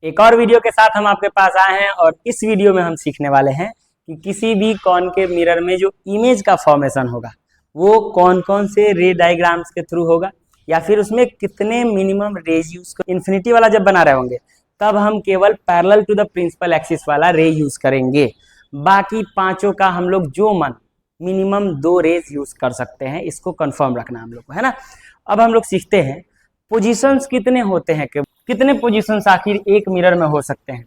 एक और वीडियो के साथ हम आपके पास आए हैं और इस वीडियो में हम सीखने वाले हैं कि किसी भी कॉनकेव मिरर में जो इमेज का फॉर्मेशन होगा वो कौन कौन से रे डायग्राम्स के थ्रू होगा, या फिर उसमें कितने मिनिमम रेज यूज। इन्फिनिटी वाला जब बना रहे होंगे तब हम केवल parallel to the principal axis वाला रे यूज करेंगे। बाकी पांचों का हम लोग जो मन मिनिमम 2 रेज यूज कर सकते हैं, इसको कंफर्म रखना हम लोग को, है ना। अब हम लोग सीखते हैं पोजीशंस कितने होते हैं, कितने पोजीशंस आखिर एक मिरर में हो सकते हैं।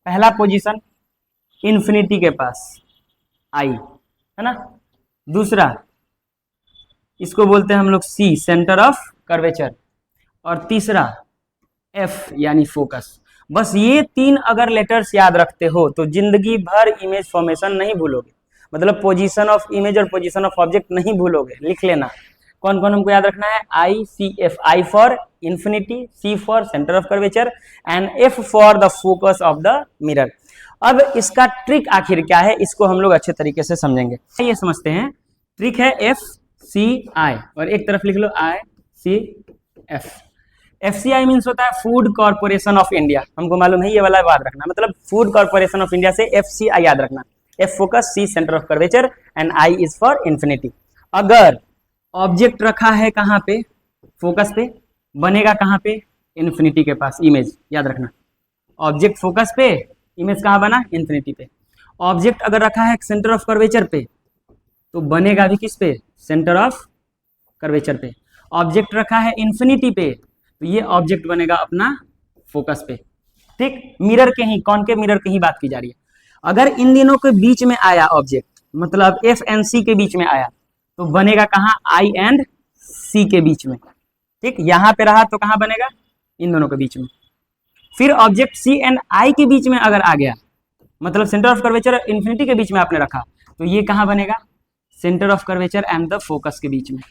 पहला पोजीशन इन्फिनिटी के पास आई, है ना। दूसरा इसको बोलते हैं हम लोग सी, सेंटर ऑफ कर्वेचर। और तीसरा एफ यानी फोकस। बस ये 3 अगर लेटर्स याद रखते हो तो जिंदगी भर इमेज फॉर्मेशन नहीं भूलोगे, मतलब पोजीशन ऑफ इमेज और पोजीशन ऑफ ऑब्जेक्ट नहीं भूलोगे। लिख लेना कौन कौन हमको याद रखना है। I C F, I for infinity, C for centre of curvature and F for the focus of the mirror. अब इसका ट्रिक आखिर क्या है, इसको हम लोग अच्छे तरीके से समझेंगे। ये समझते हैं ट्रिक है एफ सी आई, और एक तरफ लिख लो आई सी एफ। FCI मीन्स होता है फूड कॉर्पोरेशन ऑफ इंडिया, हमको मालूम है, ये वाला याद रखना, मतलब फूड कॉर्पोरेशन ऑफ इंडिया से FCI याद रखना। F focus, C centre of curvature and I is for infinity. अगर ऑब्जेक्ट रखा है कहाँ पे, फोकस पे, बनेगा कहाँ पे, इन्फिनिटी के पास इमेज, याद रखना। ऑब्जेक्ट फोकस पे, इमेज कहाँ बना, इन्फिनिटी पे। ऑब्जेक्ट अगर रखा है सेंटर ऑफ कर्वेचर पे तो बनेगा भी किस पे, सेंटर ऑफ कर्वेचर पे। ऑब्जेक्ट रखा है इन्फिनिटी पे तो ये ऑब्जेक्ट बनेगा अपना फोकस पे। ठीक, मिरर के ही, कॉनकेव मिरर की ही बात की जा रही है। अगर इन दिनों के बीच में आया ऑब्जेक्ट, मतलब एफ एंड सी के बीच में आया तो बनेगा कहाँ, आई एंड सी के बीच में। ठीक, यहां पे रहा तो कहां बनेगा, इन दोनों के बीच में। फिर ऑब्जेक्ट सी एंड आई के बीच में अगर आ गया, मतलब सेंटर ऑफ कर्वेचर इन्फिनिटी के बीच में आपने रखा तो ये कहां बनेगा, centre of curvature and the focus के बीच में।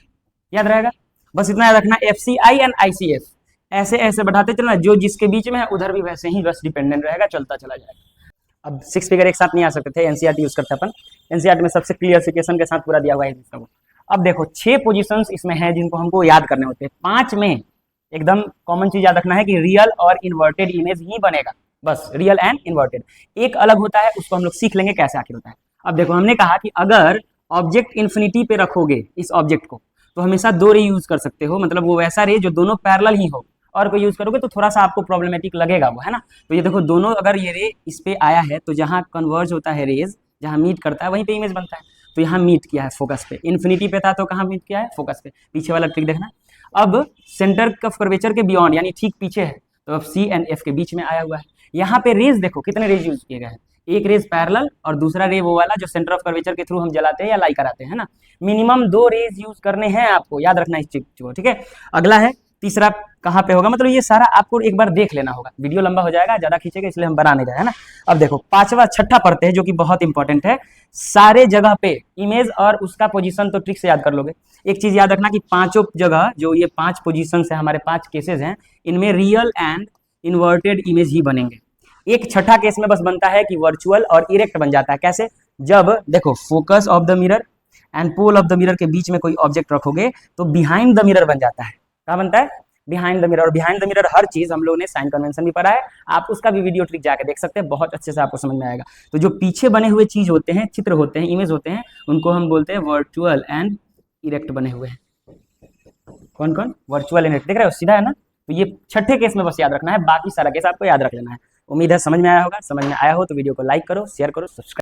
याद रहेगा, बस इतना याद रखना, FCI एंड ICF ऐसे ऐसे बढ़ाते चलना, जो जिसके बीच में है उधर भी वैसे ही बस डिपेंडेंट रहेगा, चलता चला जाएगा। अब 6 फिगर एक साथ नहीं आ सकते थे, NCERT यूज करते अपन। NCERT में सबसे क्लियरिफिकेशन के साथ पूरा दिया हुआ है इसको। अब देखो 6 पोजीशंस इसमें है जिनको हमको याद करने होते हैं। 5 में एकदम कॉमन चीज याद रखना है कि रियल और इन्वर्टेड इमेज ही बनेगा, बस रियल एंड इन्वर्टेड। एक अलग होता है, उसको हम लोग सीख लेंगे कैसे आखिर होता है। अब देखो हमने कहा कि अगर ऑब्जेक्ट इन्फिनिटी पे रखोगे इस ऑब्जेक्ट को तो हमेशा 2 रे यूज कर सकते हो, मतलब वो वैसा रे जो दोनों पैरेलल ही हो। और कोई यूज करोगे तो थोड़ा सा आपको प्रॉब्लमेटिक लगेगा वो, है ना। तो ये देखो दोनों, अगर ये रे इस पे आया है तो जहां कन्वर्ज होता है रेज, जहां मीट करता है वहीं पे इमेज बनता है। तो यहाँ मीट किया है फोकस पे, इन्फिनिटी पे था तो कहाँ मीट किया है, फोकस पे। पीछे वाला ट्रिक देखना। अब सेंटर ऑफ कर्वेचर के बियॉन्ड यानी ठीक पीछे है तो अब C एंड F के बीच में आया हुआ है। यहाँ पे रेज देखो कितने रेज यूज किए गए हैं, एक रेज पैरेलल और दूसरा रे वो वाला जो सेंटर ऑफ कर्वेचर के थ्रू हम जलाते हैं या लाई कराते हैं ना। मिनिमम 2 रेज यूज करने हैं आपको, याद रखना इस चीज को, ठीक है। अगला है तीसरा कहाँ पे होगा, मतलब ये सारा आपको एक बार देख लेना होगा, वीडियो लंबा हो जाएगा, ज्यादा खींचेगा इसलिए हम बना नहीं रहे, है ना। अब देखो 5वां 6ठा पढ़ते हैं जो कि बहुत इंपॉर्टेंट है। सारे जगह पे इमेज और उसका पोजीशन तो ट्रिक से याद कर लोगे। एक चीज याद रखना कि पांचों जगह जो ये 5 पोजीशन है, हमारे 5 केसेस हैं, इनमें रियल एंड इन्वर्टेड इमेज ही बनेंगे। एक छठा केस में बस बनता है कि वर्चुअल और इरेक्ट बन जाता है। कैसे, जब देखो focus of the mirror and pole of the mirror के बीच में कोई ऑब्जेक्ट रखोगे तो बिहाइंड द मिरर बन जाता है। क्या बनता है, बिहाइंड द मिरर। और बिहाइंड द मिरर हर चीज हम लोगों ने साइन कन्वेंशन भी पढ़ा है, आप उसका भी वीडियो ट्रिक जाके देख सकते हैं, बहुत अच्छे से आपको समझ में आएगा। तो जो पीछे बने हुए चीज होते हैं, चित्र होते हैं, इमेज होते हैं, उनको हम बोलते हैं वर्चुअल एंड इरेक्ट बने हुए हैं। कौन कौन, वर्चुअल एंड इरेक्ट, देख रहे हो सीधा है ना। तो ये छठे केस में बस याद रखना है, बाकी सारा केस आपको याद रख लेना है। उम्मीद है समझ में आया होगा। समझ में आया हो तो वीडियो को लाइक करो, शेयर करो, सब्सक्राइब